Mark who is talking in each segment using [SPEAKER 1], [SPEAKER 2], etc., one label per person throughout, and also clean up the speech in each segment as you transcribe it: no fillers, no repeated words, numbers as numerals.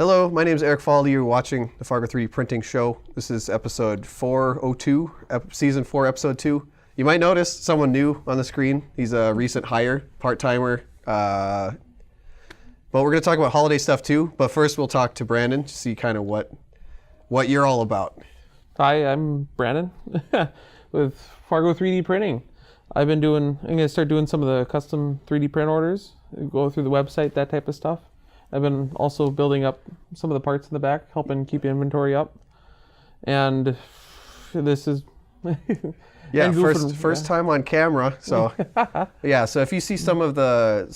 [SPEAKER 1] Hello, my name is Eric Faldy. You're watching the Fargo 3D Printing Show. This is episode 402, season 4, episode 2. You might notice someone new on the screen. He's a recent hire, part-timer. But we're going to talk about holiday stuff too. But first we'll talk to Brandon to see kind of what you're all about.
[SPEAKER 2] Hi, I'm Brandon with Fargo 3D Printing. I'm going to start doing some of the custom 3D print orders, go through the website, that type of stuff. I've been also building up some of the parts in the back, helping keep inventory up. And this is...
[SPEAKER 1] Yeah, first time on camera. So yeah, so if you see some of the,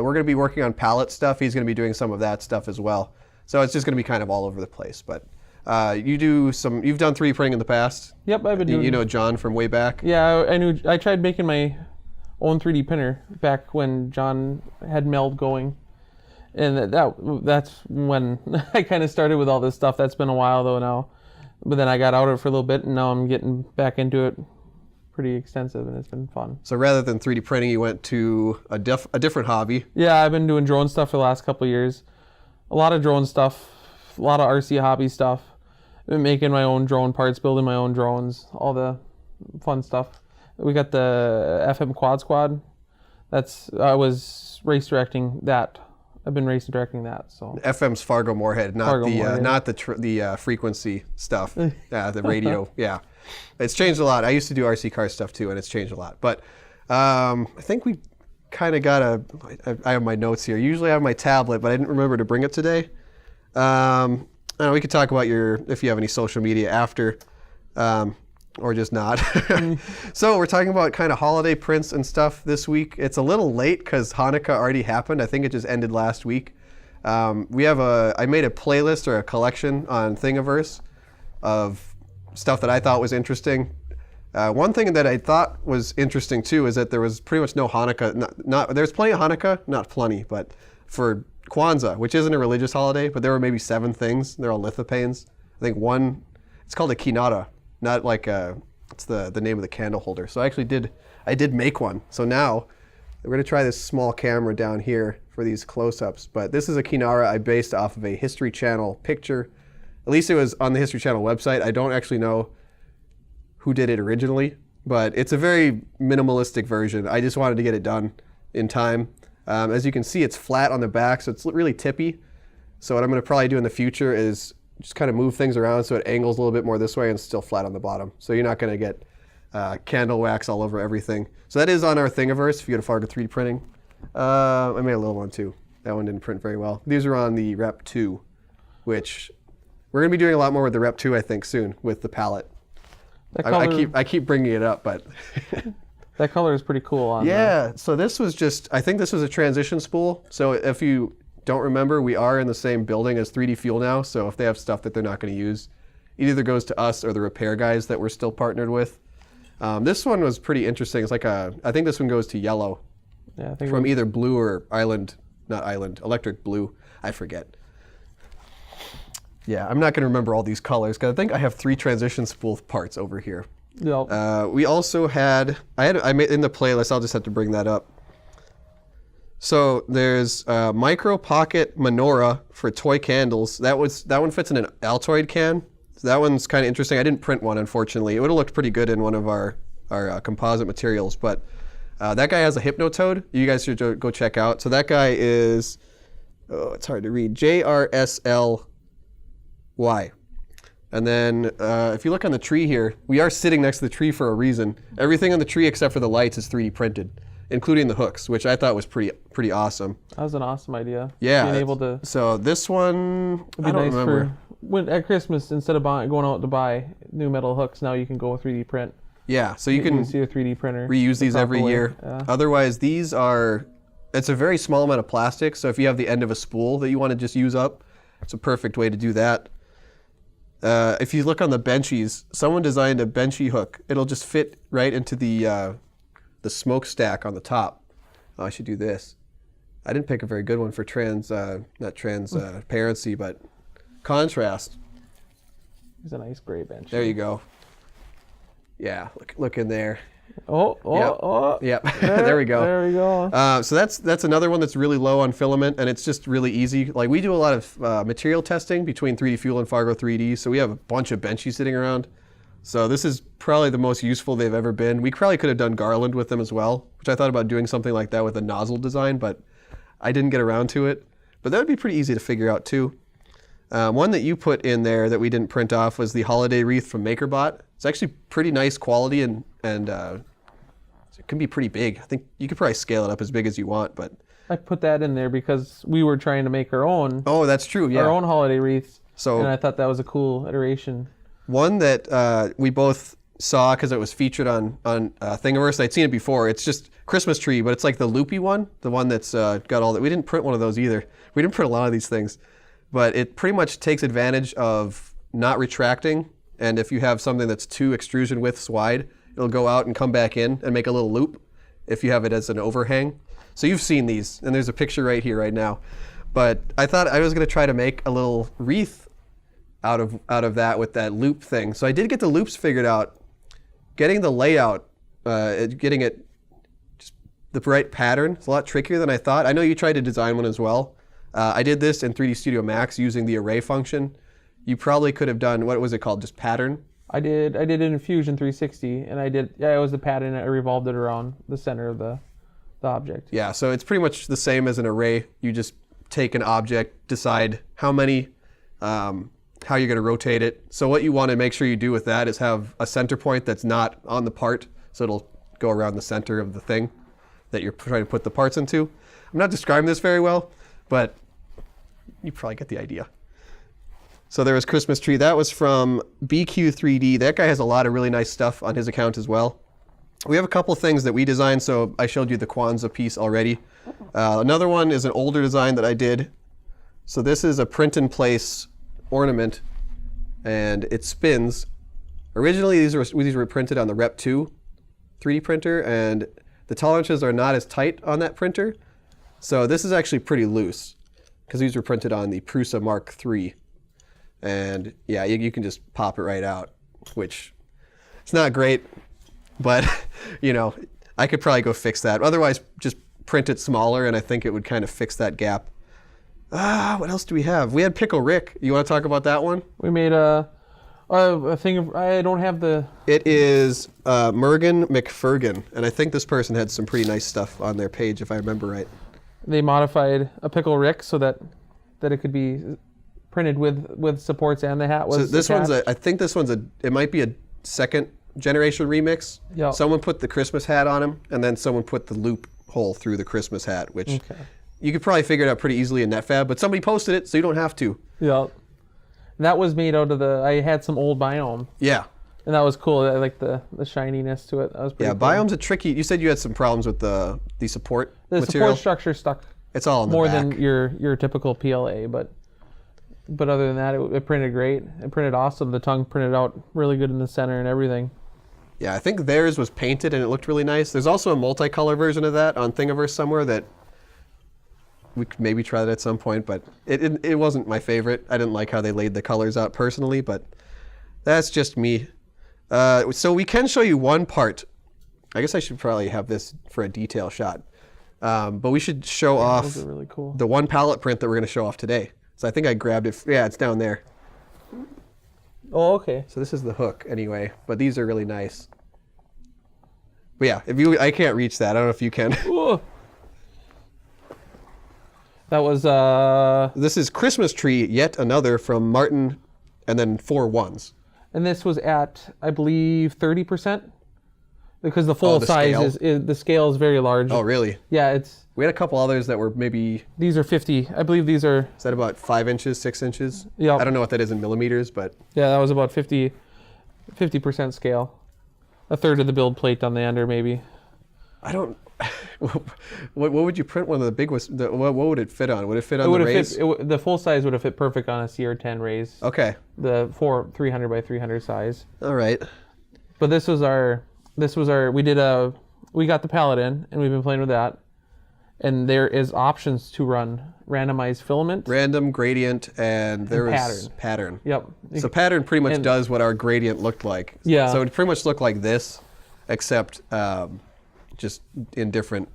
[SPEAKER 1] we're going to be working on palette stuff. He's going to be doing some of that stuff as well. So it's just going to be kind of all over the place. But you've done 3D printing in the past.
[SPEAKER 2] Yep, I've been doing.
[SPEAKER 1] You know John from way back.
[SPEAKER 2] Yeah, I tried making my own 3D printer back when John had Meld going. And that's when I kind of started with all this stuff. That's been a while though now. But then I got out of it for a little bit, and now I'm getting back into it pretty extensive, and it's been fun.
[SPEAKER 1] So rather than 3D printing, you went to a different hobby.
[SPEAKER 2] Yeah, I've been doing drone stuff for the last couple of years. A lot of drone stuff, a lot of RC hobby stuff. I've been making my own drone parts, building my own drones, all the fun stuff. We got the FM Quad Squad. I was race directing that. I've been race directing that. So
[SPEAKER 1] FM's Fargo Moorhead, not the frequency stuff. Yeah, the radio. Yeah, it's changed a lot. I used to do RC car stuff too, and it's changed a lot. But I think we kind of got I have my notes here. Usually I have my tablet, but I didn't remember to bring it today. I don't know, we could talk about if you have any social media after, or just not. So we're talking about kind of holiday prints and stuff this week. It's a little late because Hanukkah already happened. I think it just ended last week. I made a playlist or a collection on Thingiverse of stuff that I thought was interesting. One thing that I thought was interesting too is that there was pretty much no Hanukkah. There's plenty of Hanukkah, not plenty, but for Kwanzaa, which isn't a religious holiday, but there were maybe 7 things. They're all lithopanes. I think one, it's called a kinara. Not like it's the name of the candle holder. So I did make one. So now we're going to try this small camera down here for these close-ups. But this is a kinara I based off of a History Channel picture. At least it was on the History Channel website. I don't actually know who did it originally, but it's a very minimalistic version. I just wanted to get it done in time. As you can see, it's flat on the back, so it's really tippy. So what I'm going to probably do in the future is just kind of move things around so it angles a little bit more this way and still flat on the bottom. So you're not going to get candle wax all over everything. So that is on our Thingiverse if you go to Fargo 3D Printing. I made a little one too. That one didn't print very well. These are on the Rep 2, which we're going to be doing a lot more with the Rep 2, I think, soon with the palette. I keep bringing it up, but...
[SPEAKER 2] That color is pretty cool on
[SPEAKER 1] so this was I think this was a transition spool. So if you don't remember, we are in the same building as 3D Fuel now, so if they have stuff that they're not going to use, it either goes to us or the repair guys that we're still partnered with. This one was pretty interesting. It's like I think this one goes to yellow. Yeah, I think from either blue or electric blue. I forget. Yeah, I'm not going to remember all these colors because I think I have 3 transition spool parts over here. Yep. We also I made in the playlist, I'll just have to bring that up. So there's micro pocket menorah for toy candles. That one fits in an Altoid can. So that one's kind of interesting. I didn't print one, unfortunately. It would have looked pretty good in one of our composite materials, but that guy has a Hypnotoad. You guys should go check out. So that guy is, it's hard to read, JRSLY. And then if you look on the tree here, we are sitting next to the tree for a reason. Everything on the tree except for the lights is 3D printed, including the hooks, which I thought was pretty awesome.
[SPEAKER 2] That was an awesome idea.
[SPEAKER 1] Yeah.
[SPEAKER 2] Being able to.
[SPEAKER 1] So this one, I don't remember.
[SPEAKER 2] At Christmas, instead of going out to buy new metal hooks, now you can go with 3D print.
[SPEAKER 1] Yeah, so you can
[SPEAKER 2] use your 3D printer.
[SPEAKER 1] Reuse these every year. Yeah. Otherwise, it's a very small amount of plastic, so if you have the end of a spool that you want to just use up, it's a perfect way to do that. If you look on the benchies, someone designed a benchy hook. It'll just fit right into the smokestack on the top. Oh, I should do this. I didn't pick a very good one for transparency, but contrast.
[SPEAKER 2] There's a nice gray bench.
[SPEAKER 1] There you go. Yeah, look in there. Yep. There we go.
[SPEAKER 2] There we go.
[SPEAKER 1] So that's another one that's really low on filament, and it's just really easy. Like, we do a lot of material testing between 3D Fuel and Fargo 3D, so we have a bunch of benchies sitting around. So this is probably the most useful they've ever been. We probably could have done garland with them as well, which I thought about doing something like that with a nozzle design, but I didn't get around to it. But that would be pretty easy to figure out too. One that you put in there that we didn't print off was the holiday wreath from MakerBot. It's actually pretty nice quality, and it can be pretty big. I think you could probably scale it up as big as you want, but
[SPEAKER 2] I put that in there because we were trying to make our own.
[SPEAKER 1] Oh, that's true. Yeah,
[SPEAKER 2] our own holiday wreaths.
[SPEAKER 1] So,
[SPEAKER 2] and I thought that was a cool iteration.
[SPEAKER 1] One that we both saw because it was featured on Thingiverse. I'd seen it before. It's just Christmas tree, but it's like the loopy one, the one that's got all that. We didn't print one of those either. We didn't print a lot of these things, but it pretty much takes advantage of not retracting. And if you have something that's 2 extrusion widths wide, it'll go out and come back in and make a little loop if you have it as an overhang. So you've seen these, and there's a picture right here, right now. But I thought I was going to try to make a little wreath out of that with that loop thing. So I did get the loops figured out. Getting the layout, getting it just the right pattern, is a lot trickier than I thought. I know you tried to design one as well. I did this in 3D Studio Max using the array function. You probably could have done, what was it called, just pattern?
[SPEAKER 2] I did it in Fusion 360, and it was the pattern. I revolved it around the center of the object.
[SPEAKER 1] Yeah, so it's pretty much the same as an array. You just take an object, decide how many, how you're going to rotate it. So what you want to make sure you do with that is have a center point that's not on the part, so it'll go around the center of the thing that you're trying to put the parts into. I'm not describing this very well, but you probably get the idea. So there was Christmas tree. That was from BQ3D. That guy has a lot of really nice stuff on his account as well. We have a couple things that we designed, so I showed you the Kwanzaa piece already. Another one is an older design that I did. So this is a print-in-place ornament, and it spins. Originally, these were printed on the Rep 2 3D printer, and the tolerances are not as tight on that printer. So this is actually pretty loose, because these were printed on the Prusa Mark III. And yeah, you can just pop it right out, which it's not great, but you know, I could probably go fix that. Otherwise, just print it smaller, and I think it would kind of fix that gap. What else do we have? We had Pickle Rick. You want to talk about that one?
[SPEAKER 2] We made a thing of, I don't have the...
[SPEAKER 1] It is Mergen McFergan, and I think this person had some pretty nice stuff on their page, if I remember right.
[SPEAKER 2] They modified a Pickle Rick so that it could be printed with supports, and the hat was
[SPEAKER 1] So this
[SPEAKER 2] attached.
[SPEAKER 1] I think this one's it might be a second generation remix.
[SPEAKER 2] Yep.
[SPEAKER 1] Someone put the Christmas hat on him, and then someone put the loop hole through the Christmas hat, which you could probably figure it out pretty easily in NetFab, but somebody posted it, so you don't have to.
[SPEAKER 2] Yeah. That was made out of I had some old Biome.
[SPEAKER 1] Yeah.
[SPEAKER 2] And that was cool. I like the shininess to it. That was pretty cool.
[SPEAKER 1] Biome's a tricky, you said you had some problems with the support material.
[SPEAKER 2] The support structure stuck
[SPEAKER 1] It's all in the
[SPEAKER 2] more
[SPEAKER 1] back.
[SPEAKER 2] than your typical PLA, but other than that, it printed great. It printed awesome. The tongue printed out really good in the center and everything.
[SPEAKER 1] Yeah, I think theirs was painted and it looked really nice. There's also a multicolor version of that on Thingiverse somewhere that we could maybe try that at some point, but it wasn't my favorite. I didn't like how they laid the colors out personally, but that's just me. So we can show you one part. I guess I should probably have this for a detail shot. But we should show off
[SPEAKER 2] Those are really cool.
[SPEAKER 1] the one palette print that we're going to show off today. So I think I grabbed it. Yeah, it's down there.
[SPEAKER 2] Oh, okay.
[SPEAKER 1] So this is the hook anyway, but these are really nice. But yeah, I can't reach that. I don't know if you can.
[SPEAKER 2] Ooh. That was
[SPEAKER 1] This is Christmas Tree, yet another from Martin, and then 4 ones.
[SPEAKER 2] And this was at, I believe, 30%, because the full size the scale is very large.
[SPEAKER 1] Oh, really?
[SPEAKER 2] Yeah,
[SPEAKER 1] We had a couple others that were maybe...
[SPEAKER 2] These are 50. I believe these are...
[SPEAKER 1] Is that about 5 inches, 6 inches?
[SPEAKER 2] Yeah.
[SPEAKER 1] I don't know what that is in millimeters, but...
[SPEAKER 2] Yeah, that was about 50% scale. A third of the build plate on the ender, maybe.
[SPEAKER 1] I don't... what would you print one of the big ones? What would it fit on? Would it fit on the raise?
[SPEAKER 2] The full size would have fit perfect on a CR10 raise.
[SPEAKER 1] Okay.
[SPEAKER 2] The 300 by 300 size.
[SPEAKER 1] All right.
[SPEAKER 2] But this was our... We got the palette in, and we've been playing with that. And there is options to run randomized filament.
[SPEAKER 1] Random, gradient, and there was pattern.
[SPEAKER 2] Yep.
[SPEAKER 1] So pattern pretty much does what our gradient looked like.
[SPEAKER 2] Yeah.
[SPEAKER 1] So it pretty much looked like this. except just in different.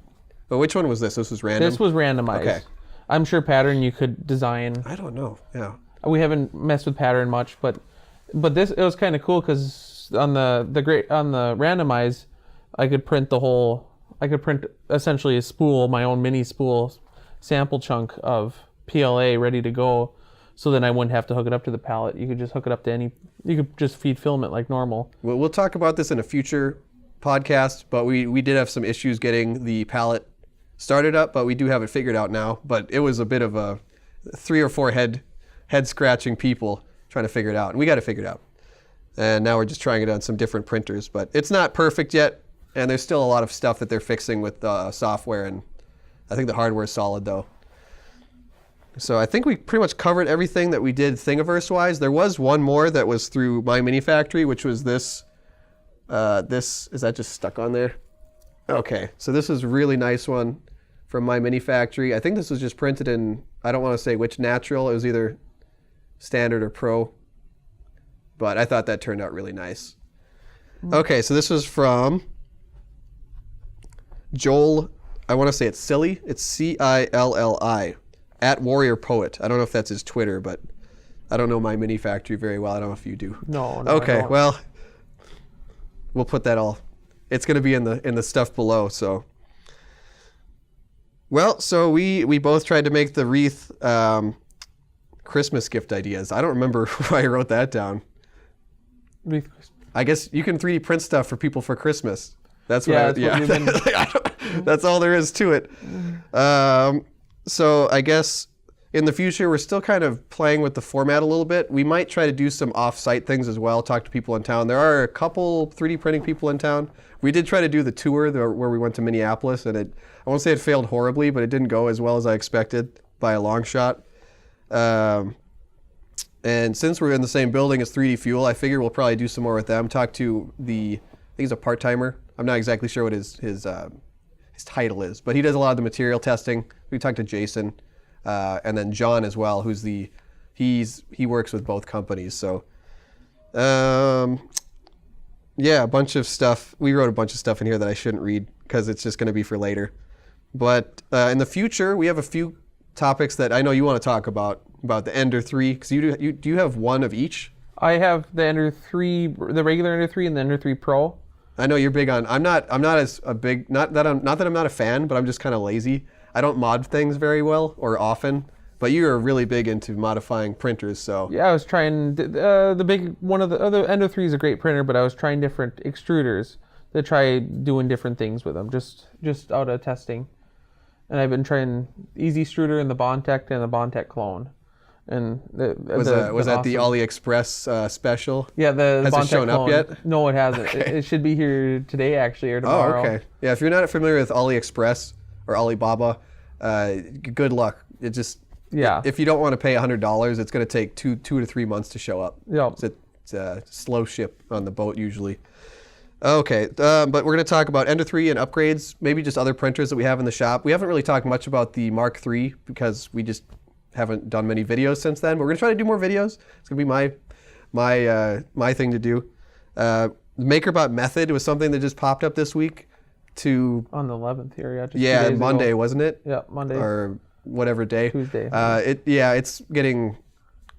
[SPEAKER 1] But which one was this? This was random?
[SPEAKER 2] This was randomized. Okay. I'm sure pattern you could design.
[SPEAKER 1] I don't know. Yeah.
[SPEAKER 2] We haven't messed with pattern much, but this, it was kind of cool because on the randomize, I could print essentially a spool, my own mini spool sample chunk of PLA ready to go. So then I wouldn't have to hook it up to the pallet. You could just hook it up to you could just feed filament like normal.
[SPEAKER 1] Well, we'll talk about this in a future podcast, but we did have some issues getting the pallet started up, but we do have it figured out now. But it was a bit of a 3 or 4 head scratching people trying to figure it out. And we got it figured out. And now we're just trying it on some different printers, but it's not perfect yet. And there's still a lot of stuff that they're fixing with software, and I think the hardware is solid though. So I think we pretty much covered everything that we did Thingiverse-wise. There was one more that was through My Mini Factory, which was this. Is that just stuck on there? Okay, so this is a really nice one from My Mini Factory. I think this was just printed in, I don't want to say which natural. It was either standard or pro. But I thought that turned out really nice. Okay, so this was from Joel, I want to say it's Silly. It's Cilli. At Warrior Poet. I don't know if that's his Twitter, but I don't know My Mini Factory very well. I don't know if you do.
[SPEAKER 2] No.
[SPEAKER 1] Okay, well, we'll put that all. It's going to be in the stuff below. So, well, so we both tried to make the wreath Christmas gift ideas. I don't remember why I wrote that down. I guess you can 3D print stuff for people for Christmas. That's what that's all there is to it. So I guess in the future, we're still kind of playing with the format a little bit. We might try to do some off-site things as well, talk to people in town. There are a couple 3D printing people in town. We did try to do the tour where we went to Minneapolis, and I won't say it failed horribly, but it didn't go as well as I expected by a long shot. And since we're in the same building as 3D Fuel, I figure we'll probably do some more with them. Talk to I think he's a part-timer. I'm not exactly sure what his title is, but he does a lot of the material testing. We talked to Jason, and then John as well, who's he works with both companies. So, yeah, a bunch of stuff. We wrote a bunch of stuff in here that I shouldn't read because it's just going to be for later. But in the future, we have a few topics that I know you want to talk about the Ender-3, because do you have one of each?
[SPEAKER 2] I have the Ender-3, the regular Ender-3, and the Ender-3 Pro.
[SPEAKER 1] I know you're big on. I'm not as a big. Not that I'm not a fan, but I'm just kind of lazy. I don't mod things very well or often. But you are really big into modifying printers, so.
[SPEAKER 2] Yeah, I was trying the big one of the other Ender-3 is a great printer, but I was trying different extruders to try doing different things with them, just out of testing. And I've been trying Easy Extruder and the Bondtech and the Bondtech clone. And
[SPEAKER 1] was that awesome. The AliExpress special?
[SPEAKER 2] Yeah, the
[SPEAKER 1] has it shown
[SPEAKER 2] clone.
[SPEAKER 1] Up yet?
[SPEAKER 2] No, it hasn't. Okay. It should be here today, actually, or tomorrow.
[SPEAKER 1] Oh, okay. Yeah, if you're not familiar with AliExpress or Alibaba, good luck. It just if you don't want to pay $100, it's going to take two to 3 months to show up.
[SPEAKER 2] Yeah,
[SPEAKER 1] it's a slow ship on the boat usually. Okay, but we're going to talk about Ender-3 and upgrades, maybe just other printers that we have in the shop. We haven't really talked much about the Mark III because we just haven't done many videos since then, but we're gonna try to do more videos. It's gonna be my thing to do. MakerBot Method was something that just popped up this week.
[SPEAKER 2] On the 11th here,
[SPEAKER 1] yeah, Monday, wasn't it?
[SPEAKER 2] Yeah, Monday
[SPEAKER 1] or whatever day.
[SPEAKER 2] Tuesday.
[SPEAKER 1] It's getting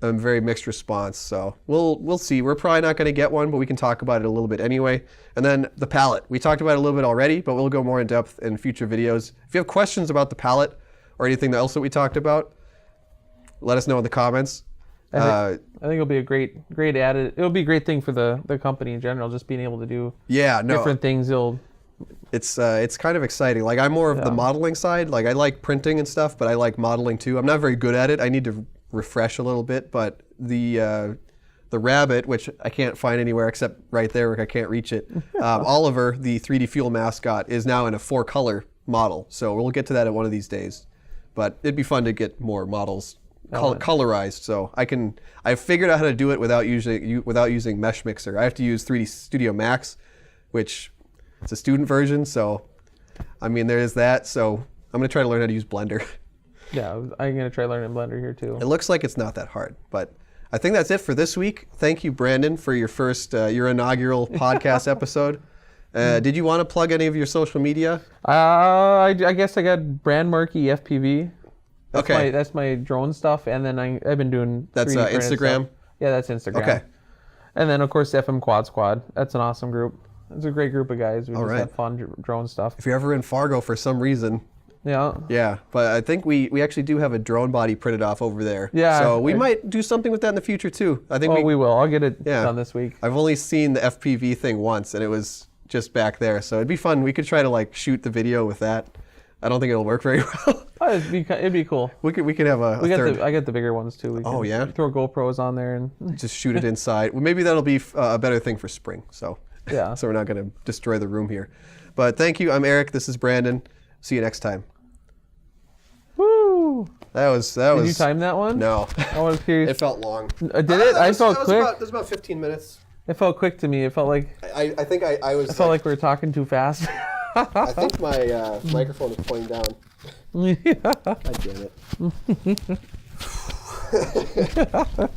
[SPEAKER 1] a very mixed response. So we'll see. We're probably not gonna get one, but we can talk about it a little bit anyway. And then the palette. We talked about it a little bit already, but we'll go more in depth in future videos. If you have questions about the palette or anything else that we talked about, let us know in the comments.
[SPEAKER 2] I think it'll be a great added. It'll be a great thing for the company in general, just being able to do different things.
[SPEAKER 1] It's kind of exciting. Like I'm more of the modeling side. Like I like printing and stuff, but I like modeling too. I'm not very good at it. I need to refresh a little bit. But the rabbit, which I can't find anywhere except right there, where I can't reach it. Oliver, the 3D Fuel mascot, is now in a 4-color model. So we'll get to that at one of these days. But it'd be fun to get more models colorized, so I figured out how to do it without using Mesh Mixer. I have to use 3D Studio Max, which it's a student version, so I mean there is that. So I'm gonna try to learn how to use Blender.
[SPEAKER 2] Yeah, I'm gonna try learning Blender here too.
[SPEAKER 1] It looks like it's not that hard, but I think that's it for this week. Thank you, Brandon, for your inaugural podcast episode. Did you want to plug any of your social media?
[SPEAKER 2] I guess I got Brand Marky FPV.
[SPEAKER 1] Okay.
[SPEAKER 2] That's my drone stuff, and then I've been doing.
[SPEAKER 1] That's
[SPEAKER 2] 3D printed
[SPEAKER 1] Instagram?
[SPEAKER 2] stuff. Yeah, that's Instagram.
[SPEAKER 1] Okay.
[SPEAKER 2] And then of course FM Quad Squad. That's an awesome group. It's a great group of guys. We just
[SPEAKER 1] right.
[SPEAKER 2] have fun drone stuff.
[SPEAKER 1] If you're ever in Fargo for some reason.
[SPEAKER 2] Yeah.
[SPEAKER 1] Yeah, but I think we actually do have a drone body printed off over there.
[SPEAKER 2] Yeah.
[SPEAKER 1] So we might do something with that in the future too. I think
[SPEAKER 2] we will. I'll get it done this week.
[SPEAKER 1] I've only seen the FPV thing once, and it was just back there. So it'd be fun. We could try to like shoot the video with that. I don't think it'll work very well.
[SPEAKER 2] Oh, it'd be cool.
[SPEAKER 1] We could have a third.
[SPEAKER 2] I got the bigger ones too.
[SPEAKER 1] Oh yeah.
[SPEAKER 2] Throw GoPros on there and
[SPEAKER 1] just shoot it inside. Well, maybe that'll be a better thing for spring. So
[SPEAKER 2] yeah.
[SPEAKER 1] So we're not going to destroy the room here. But thank you. I'm Eric. This is Brandon. See you next time.
[SPEAKER 2] Woo!
[SPEAKER 1] That was.
[SPEAKER 2] Did you time that one?
[SPEAKER 1] No.
[SPEAKER 2] I was curious.
[SPEAKER 1] It felt long.
[SPEAKER 2] Did it? I felt quick.
[SPEAKER 1] It was about 15 minutes.
[SPEAKER 2] It felt quick to me. It felt like.
[SPEAKER 1] I think I was.
[SPEAKER 2] I felt like we were talking too fast.
[SPEAKER 1] I think my microphone is pointing down.
[SPEAKER 2] Yeah.
[SPEAKER 1] God damn it.